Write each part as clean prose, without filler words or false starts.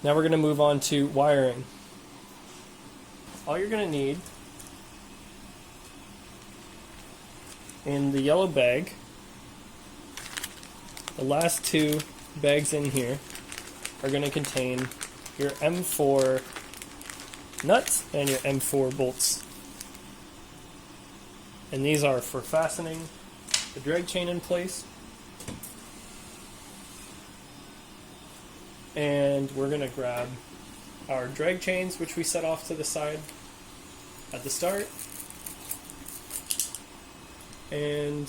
Now we're going to move on to wiring. All you're going to need in the yellow bag, the last two bags in here are going to contain your M4 nuts and your M4 bolts. And these are for fastening the drag chain in place. And we're going to grab our drag chains, which we set off to the side at the start. And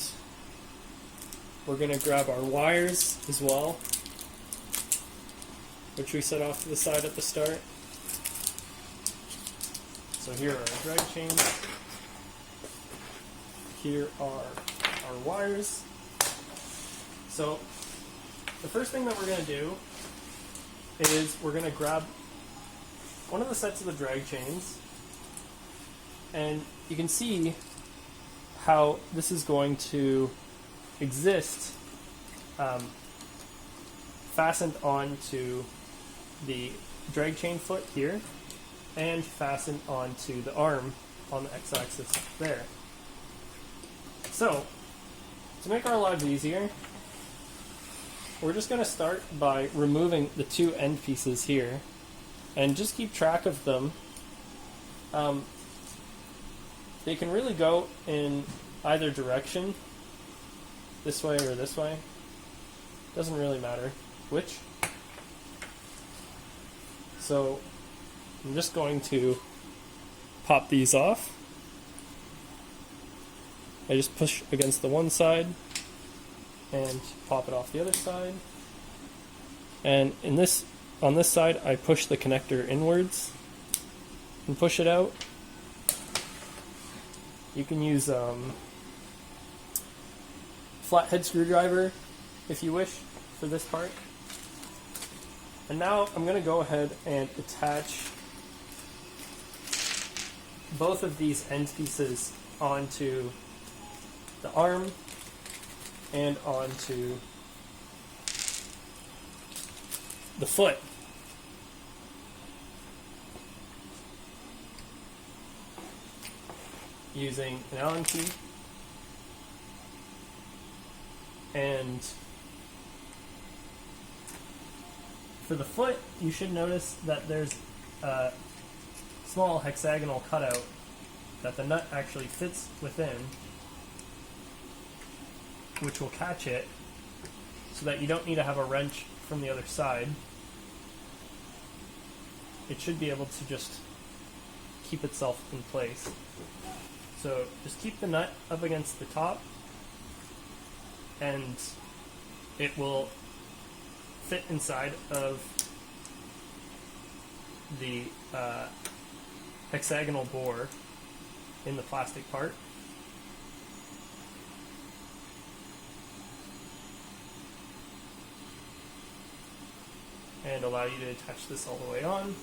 we're going to grab our wires as well, which we set off to the side at the start. So here are our drag chains. Here are our wires. So the first thing that we're going to do is we're going to grab one of the sets of the drag chains, and you can see how this is going to exist fastened onto the drag chain foot here and fastened onto the arm on the x-axis there. So, to make our lives easier, we're just going to start by removing the two end pieces here and just keep track of them. They can really go in either direction, this way or this way. Doesn't really matter which. So I'm just going to pop these off. I just push against the one side and pop it off the other side. And on this side, I push the connector inwards and push it out. You can use flathead screwdriver if you wish for this part. And now I'm going to go ahead and attach both of these end pieces onto the arm and onto the foot. Using an Allen key. And for the foot, you should notice that there's a small hexagonal cutout that the nut actually fits within, which will catch it so that you don't need to have a wrench from the other side. It should be able to just keep itself in place. So just keep the nut up against the top and it will fit inside of the hexagonal bore in the plastic part. And allow you to attach this all the way on.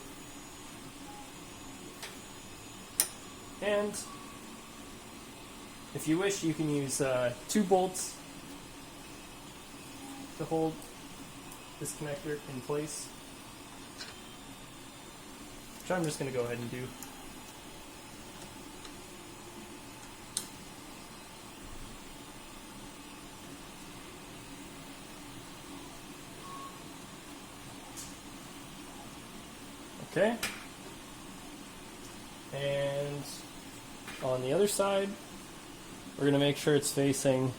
And if you wish, you can use 2 bolts to hold this connector in place, which I'm just going to go ahead and do. Okay. And on the other side, we're going to make sure it's facing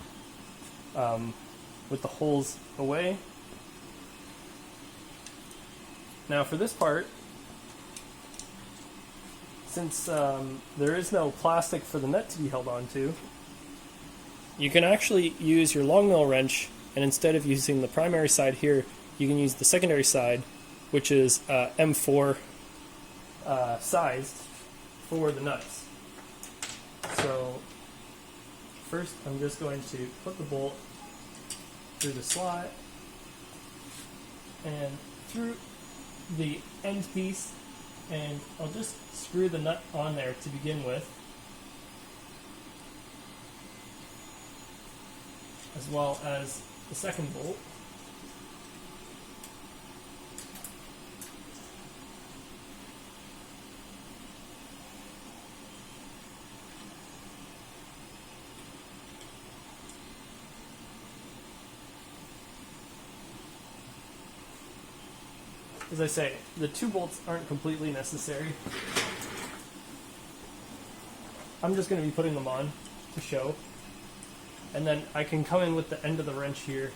with the holes away. Now for this part, since there is no plastic for the nut to be held onto, you can actually use your LongMill wrench, and instead of using the primary side here, you can use the secondary side, which is M4 sized for the nuts. So first I'm just going to put the bolt through the slot and through the end piece, and I'll just screw the nut on there to begin with, as well as the second bolt. as I say, the 2 bolts aren't completely necessary. I'm just going to be putting them on to show. And then I can come in with the end of the wrench here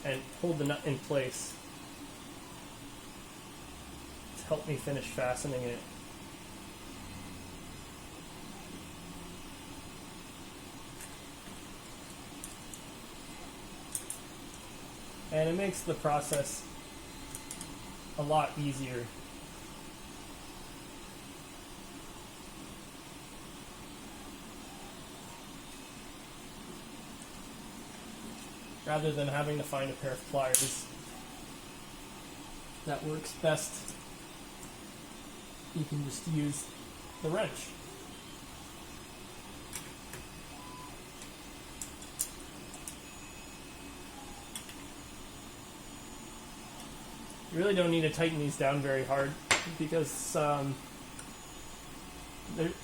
and hold the nut in place to help me finish fastening it. And it makes the process a lot easier. Rather than having to find a pair of pliers that works best, you can just use the wrench. You really don't need to tighten these down very hard because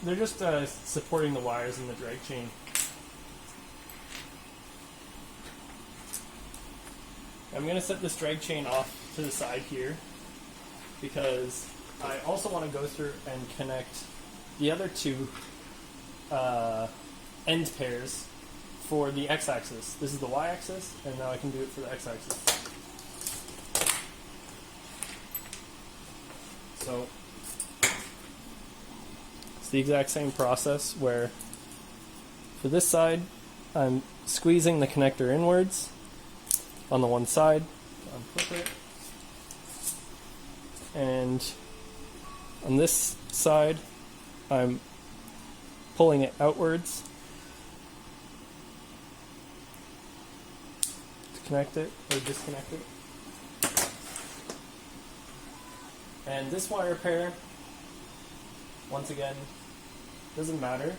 they're just supporting the wires in the drag chain. I'm going to set this drag chain off to the side here because I also want to go through and connect the other 2 end pairs for the x-axis. This is the y-axis, and now I can do it for the x-axis. So it's the exact same process where for this side I'm squeezing the connector inwards on the one side, unflip it, and on this side I'm pulling it outwards to connect it or disconnect it. And this wire pair, once again, doesn't matter.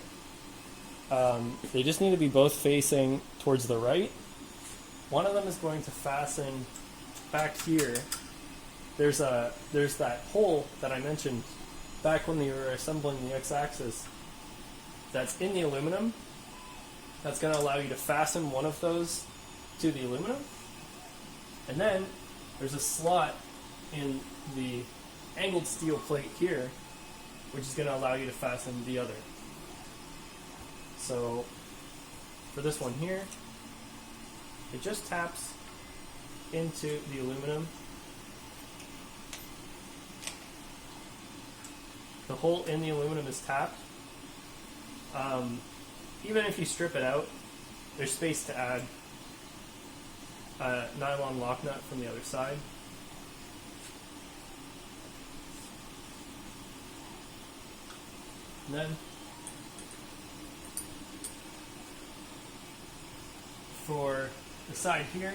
They just need to be both facing towards the right. One of them is going to fasten back here. There's that hole that I mentioned back when you were assembling the x-axis that's in the aluminum. That's going to allow you to fasten one of those to the aluminum. And then there's a slot in the angled steel plate here, which is going to allow you to fasten the other. So for this one here, it just taps into the aluminum. The hole in the aluminum is tapped. Even if you strip it out, there's space to add a nylon lock nut from the other side. And then for the side here,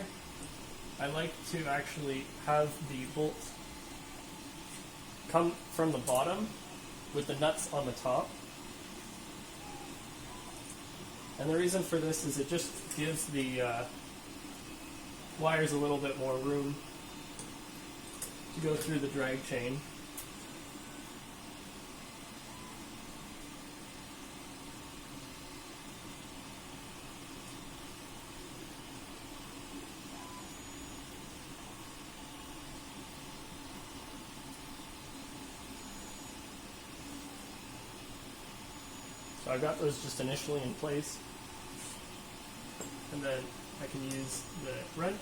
I like to actually have the bolt come from the bottom with the nuts on the top. And the reason for this is it just gives the wires a little bit more room to go through the drag chain. So I've got those just initially in place, and then I can use the wrench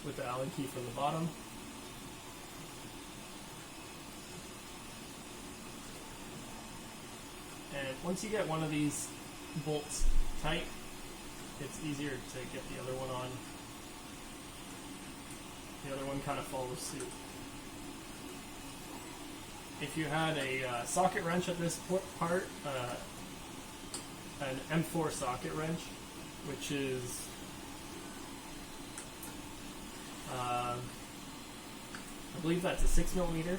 with the Allen key from the bottom. And once you get one of these bolts tight, it's easier to get the other one on. The other one kind of follows suit. If you had a socket wrench at this part, an M4 socket wrench, which is I believe that's a 6mm,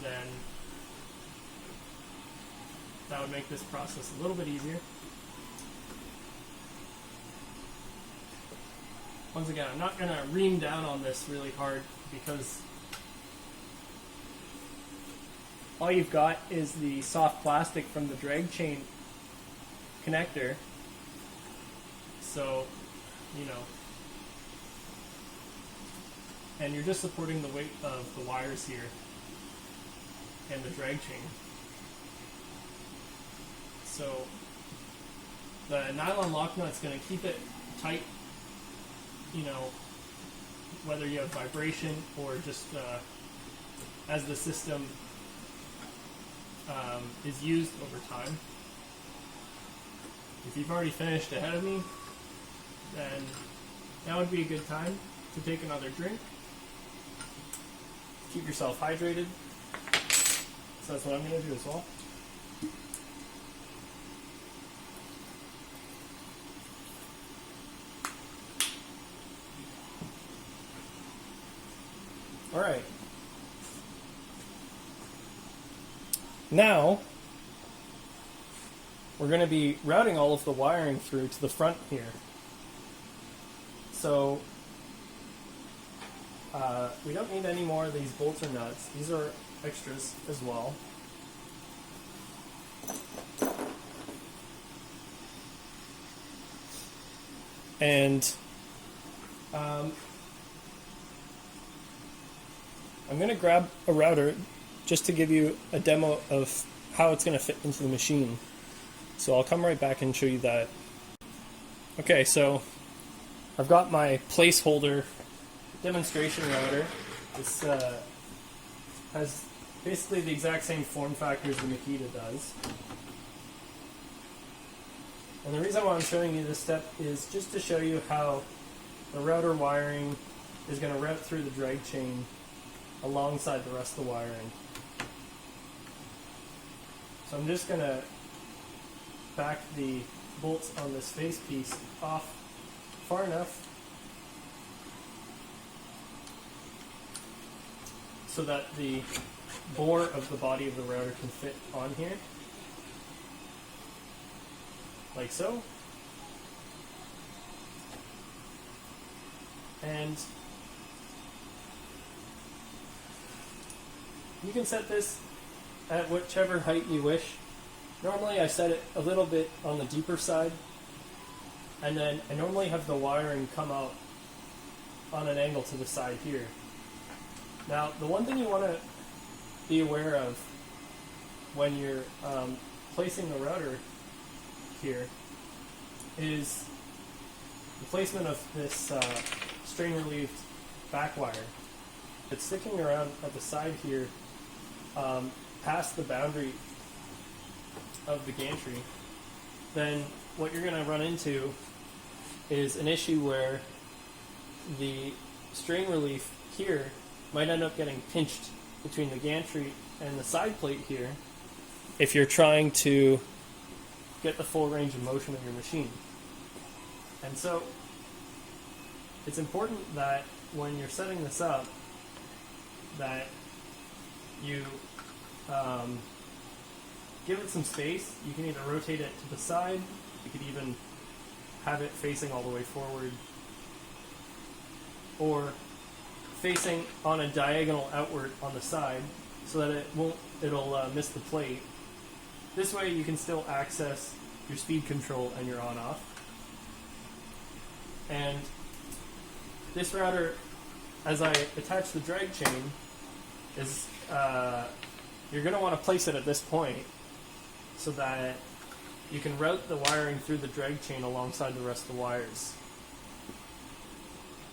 then that would make this process a little bit easier. once again, I'm not going to ream down on this really hard because all you've got is the soft plastic from the drag chain connector. So, you know, and you're just supporting the weight of the wires here and the drag chain. So the nylon lock nut's going to keep it tight, you know, whether you have vibration or just as the system is used over time. If you've already finished ahead of me, then now would be a good time to take another drink. Keep yourself hydrated. So that's what I'm going to do as well. All right. Now, we're going to be routing all of the wiring through to the front here. So, we don't need any more of these bolts or nuts. These are extras as well. And I'm going to grab a router just to give you a demo of how it's going to fit into the machine. So I'll come right back and show you that. Okay, so I've got my placeholder demonstration router. This has basically the exact same form factor as the Makita does. And the reason why I'm showing you this step is just to show you how the router wiring is going to route through the drag chain alongside the rest of the wiring. So I'm just going to back the bolts on this face piece off far enough so that the bore of the body of the router can fit on here, like so. And you can set this at whichever height you wish. Normally I set it a little bit on the deeper side, and then I normally have the wiring come out on an angle to the side here. Now, the one thing you want to be aware of when you're placing the router here is the placement of this strain-relieved back wire. It's sticking around at the side here, past the boundary of the gantry. Then what you're going to run into is an issue where the strain relief here might end up getting pinched between the gantry and the side plate here if you're trying to get the full range of motion of your machine. And so it's important that when you're setting this up that you give it some space. You can either rotate it to the side, you could even have it facing all the way forward, or facing on a diagonal outward on the side so that it'll miss the plate. This way you can still access your speed control and your on-off. And this router, as I attach the drag chain, is you're going to want to place it at this point so that you can route the wiring through the drag chain alongside the rest of the wires.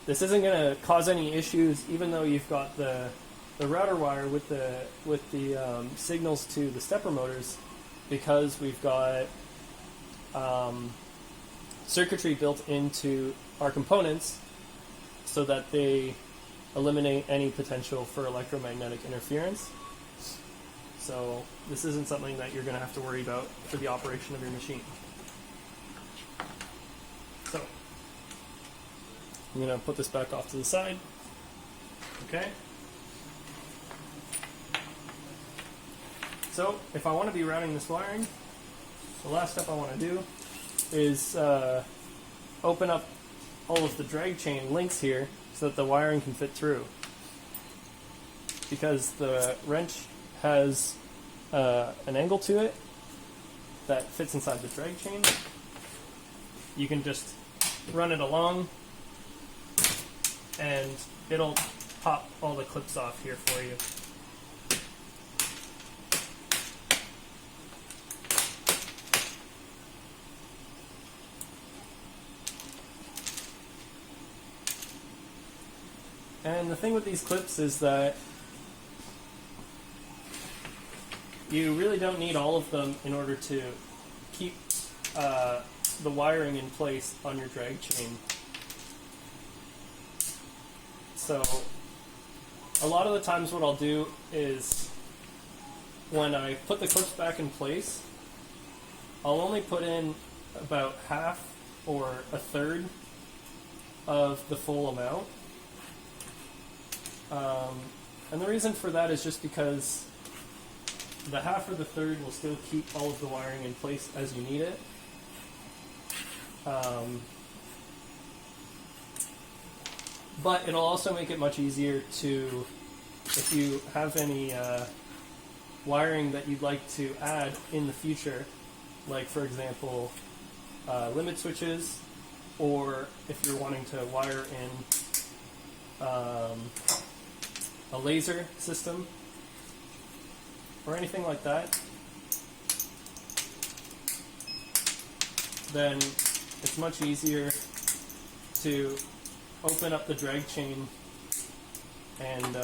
This isn't going to cause any issues, even though you've got the router wire with the signals to the stepper motors, because we've got circuitry built into our components so that they eliminate any potential for electromagnetic interference. So this isn't something that you're going to have to worry about for the operation of your machine. So I'm going to put this back off to the side. Okay. So if I want to be routing this wiring, the last step I want to do is open up all of the drag chain links here so that the wiring can fit through. Because the wrench has an angle to it that fits inside the drag chain, you can just run it along and it'll pop all the clips off here for you. And the thing with these clips is that you really don't need all of them in order to keep the wiring in place on your drag chain. So a lot of the times what I'll do is when I put the clips back in place, I'll only put in about half or a third of the full amount. And the reason for that is just because the half or the third will still keep all of the wiring in place as you need it. But it'll also make it much easier to, if you have any wiring that you'd like to add in the future, like for example limit switches, or if you're wanting to wire in a laser system or anything like that, then it's much easier to open up the drag chain and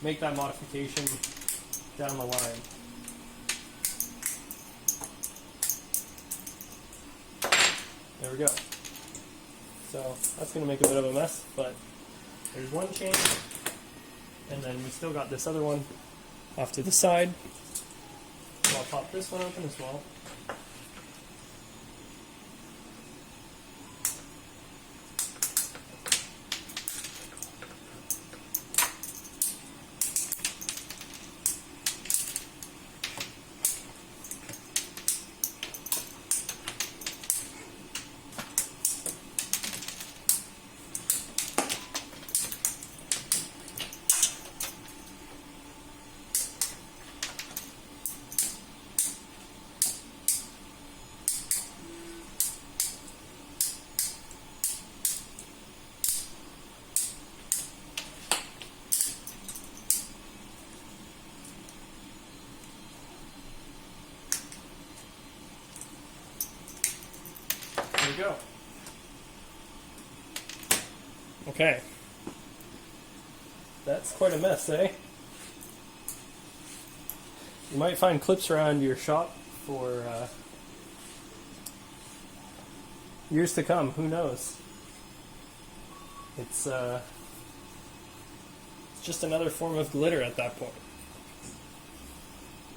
make that modification down the line. There we go. So that's going to make a bit of a mess, but there's one chain, and then we still got this other one off to the side. So I'll pop this one open as well. There we go. Okay. That's quite a mess, eh? You might find clips around your shop for years to come. Who knows? It's just another form of glitter at that point.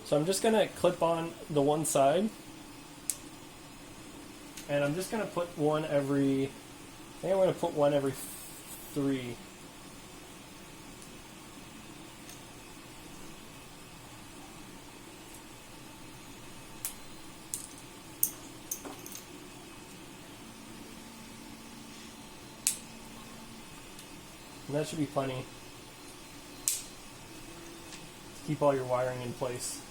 So I'm just going to clip on the one side. And I'm just going to put one every, I think I'm going to put one every 3. And that should be plenty to keep all your wiring in place.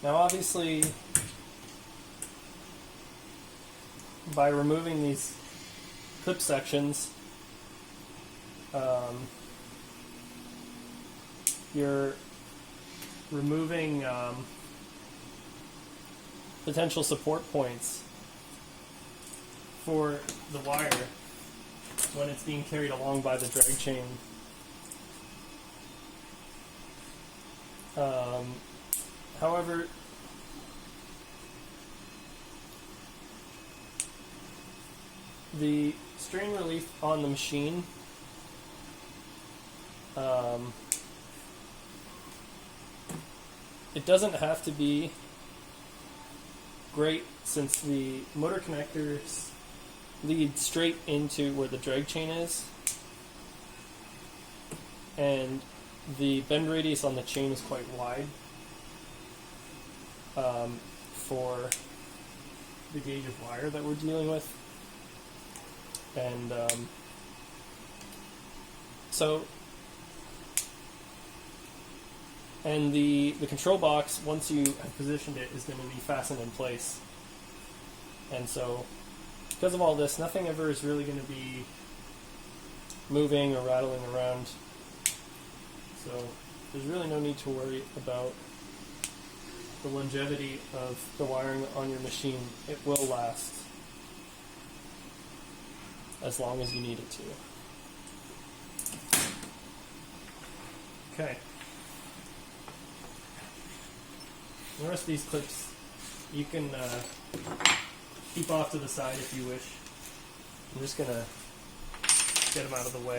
Now obviously, by removing these clip sections, you're removing potential support points for the wire when it's being carried along by the drag chain. However, the strain relief on the machine, it doesn't have to be great, since the motor connectors lead straight into where the drag chain is, and the bend radius on the chain is quite wide for the gauge of wire that we're dealing with. And and the control box, once you have positioned it, is going to be fastened in place. And so, because of all this, nothing ever is really going to be moving or rattling around. So there's really no need to worry about the longevity of the wiring on your machine. It will last as long as you need it to. Okay. The rest of these clips you can keep off to the side if you wish. I'm just going to get them out of the way.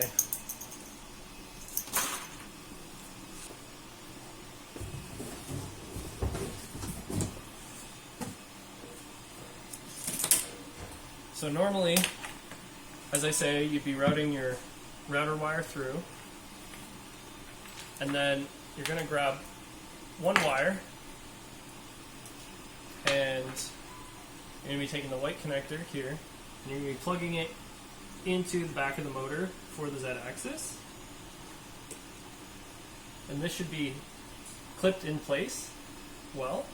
So normally, as I say, you'd be routing your router wire through, and then you're going to grab one wire, and you're going to be taking the white connector here, and you're going to be plugging it into the back of the motor for the Z-axis. And this should be clipped in place well.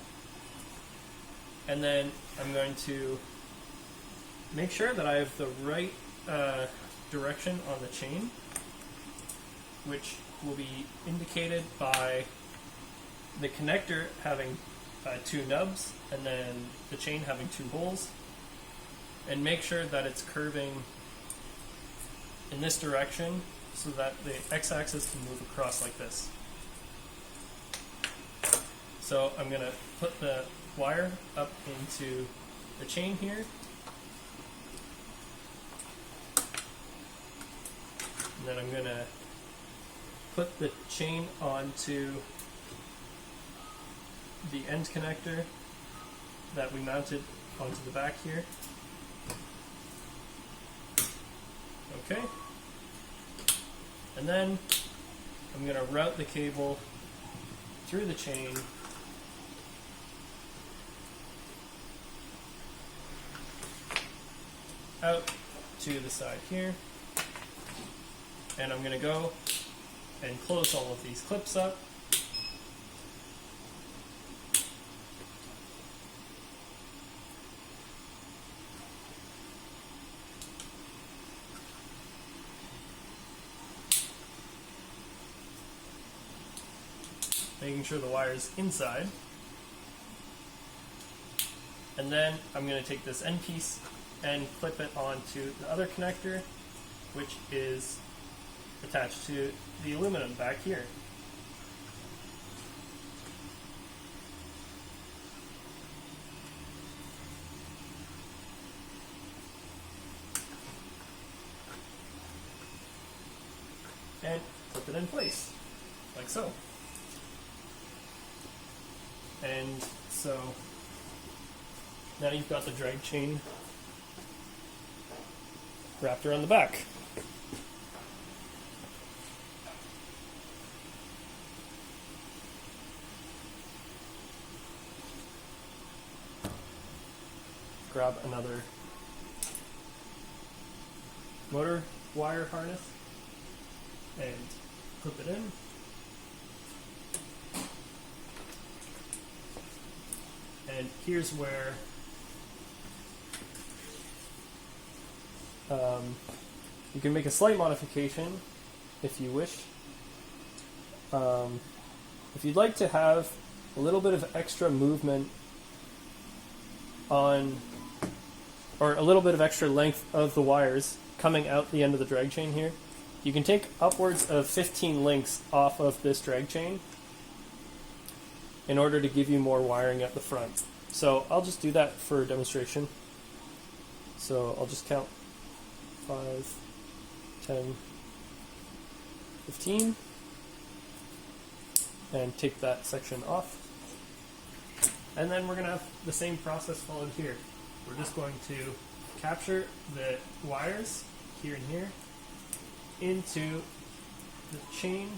And then I'm going to make sure that I have the right direction on the chain, which will be indicated by the connector having two nubs and then the chain having two holes, and make sure that it's curving in this direction so that the x-axis can move across like this. So I'm going to put the wire up into the chain here, and then I'm going to put the chain onto the end connector that we mounted onto the back here. Okay. And then I'm going to route the cable through the chain out to the side here. And I'm going to go and close all of these clips up. Making sure the wire is inside. And then I'm going to take this end piece and clip it onto the other connector, which is attached to the aluminum back here. And clip it in place, like so. And so now you've got the drag chain wrapped around the back. Grab another motor wire harness and clip it in. And here's where you can make a slight modification if you wish. If you'd like to have a little bit of extra movement on, or a little bit of extra length of the wires coming out the end of the drag chain here, you can take upwards of 15 links off of this drag chain in order to give you more wiring at the front. So I'll just do that for a demonstration. So I'll just count 5, 10, 15, and take that section off. And then we're going to have the same process followed here. We're just going to capture the wires here and here into the chain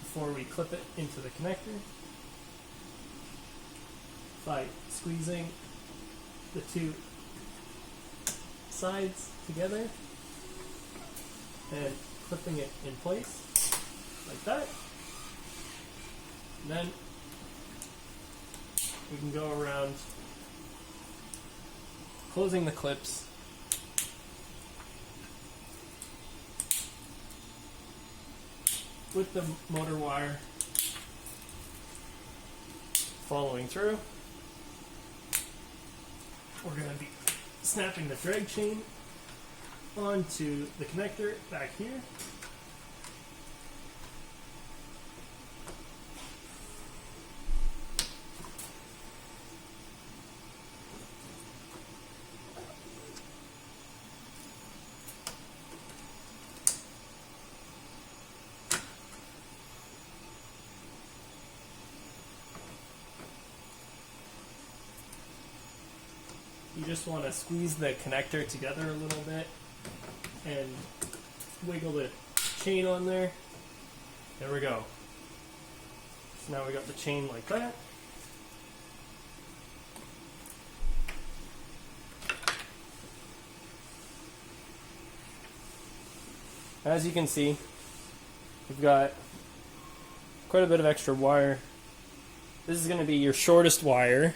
before we clip it into the connector by squeezing the two sides together and clipping it in place like that. And then we can go around closing the clips with the motor wire following through. We're going to be snapping the drag chain onto the connector back here. You just want to squeeze the connector together a little bit and wiggle the chain on there. There we go. So now we got the chain like that. As you can see, we've got quite a bit of extra wire. This is going to be your shortest wire,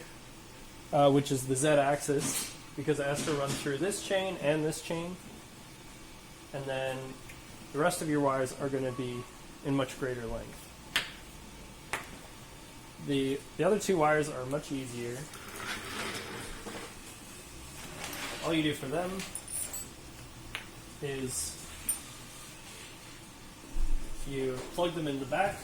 which is the Z-axis, because it has to run through this chain and this chain. And then the rest of your wires are going to be in much greater length. The other two wires are much easier. All you do for them is you plug them in the back.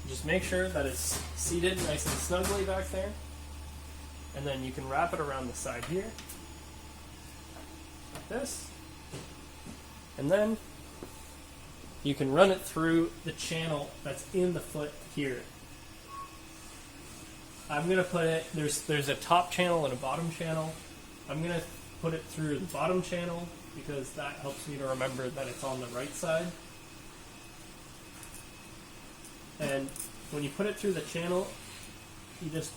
Just make sure that it's seated nice and snugly back there. And then you can wrap it around the side here, like this. And then you can run it through the channel that's in the foot here. I'm going to put it, there's a top channel and a bottom channel. I'm going to put it through the bottom channel because that helps me to remember that it's on the right side. And when you put it through the channel, you just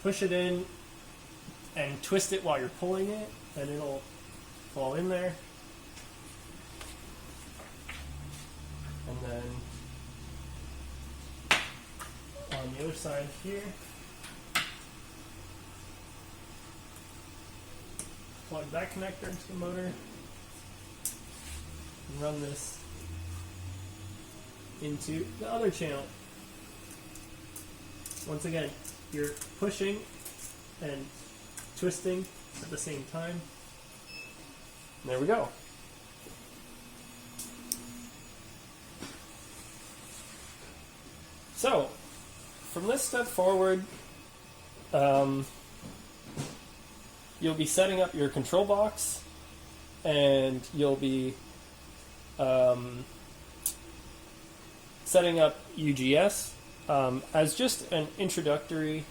push it in and twist it while you're pulling it, and it'll fall in there. And then on the other side here, plug that connector into the motor and run this into the other channel. Once again, you're pushing and twisting at the same time. And there we go. So, from this step forward, you'll be setting up your control box, and you'll be setting up UGS as just an introductory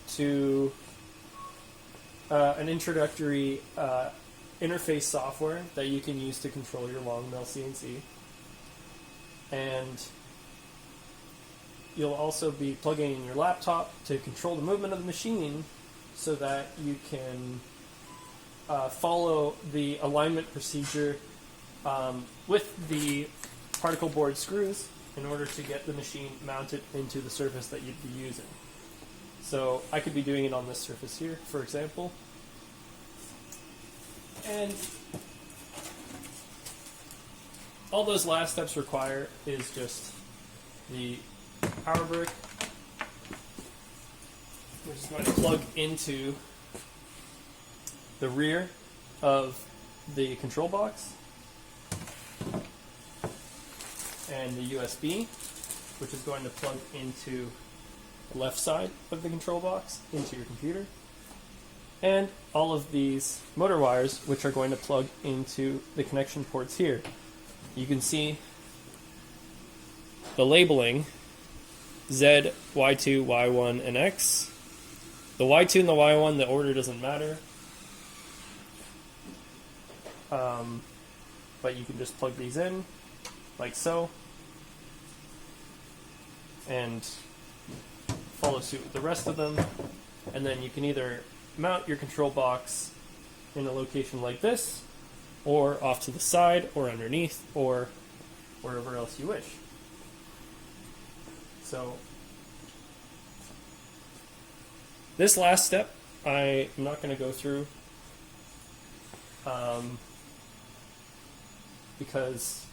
to interface software that you can use to control your LongMill CNC. And you'll also be plugging in your laptop to control the movement of the machine so that you can follow the alignment procedure with the particle board screws in order to get the machine mounted into the surface that you'd be using. So I could be doing it on this surface here, for example. And all those last steps require is just the power brick, which is going to plug into the rear of the control box, and the USB. which is going to plug into the left side of the control box into your computer, and all of these motor wires, which are going to plug into the connection ports here. You can see the labeling Z, Y2, Y1, and X. The Y2 and the Y1, the order doesn't matter. But you can just plug these in, like so, and follow suit with the rest of them. And then you can either mount your control box in a location like this, or off to the side, or underneath, or wherever else you wish. So this last step I'm not going to go through because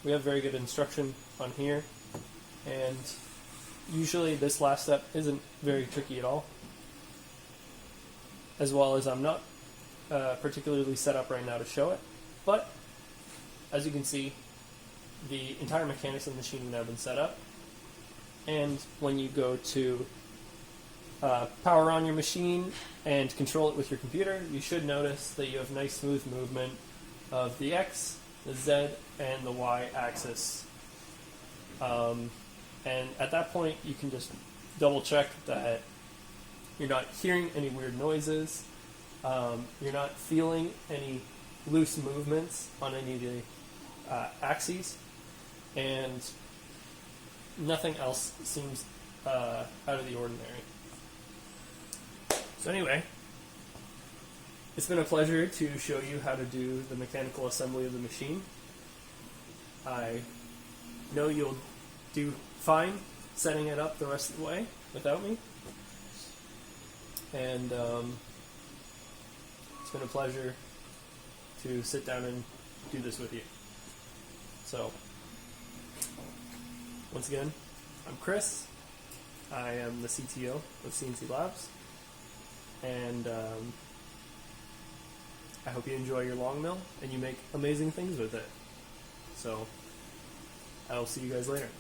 we have very good instruction on here, and usually this last step isn't very tricky at all, as well as I'm not particularly set up right now to show it, but as you can see, the entire mechanics of the machine has now been set up, and when you go to power on your machine and control it with your computer, you should notice that you have nice smooth movement of the X, the Z, and the Y axis. And at that point, you can just double check that you're not hearing any weird noises, you're not feeling any loose movements on any of the axes, and nothing else seems out of the ordinary. So anyway, it's been a pleasure to show you how to do the mechanical assembly of the machine. I know you'll do fine setting it up the rest of the way without me. And it's been a pleasure to sit down and do this with you. So, once again, I'm Chris. I am the CTO of CNC Labs. And I hope you enjoy your LongMill and you make amazing things with it. So, I will see you guys later.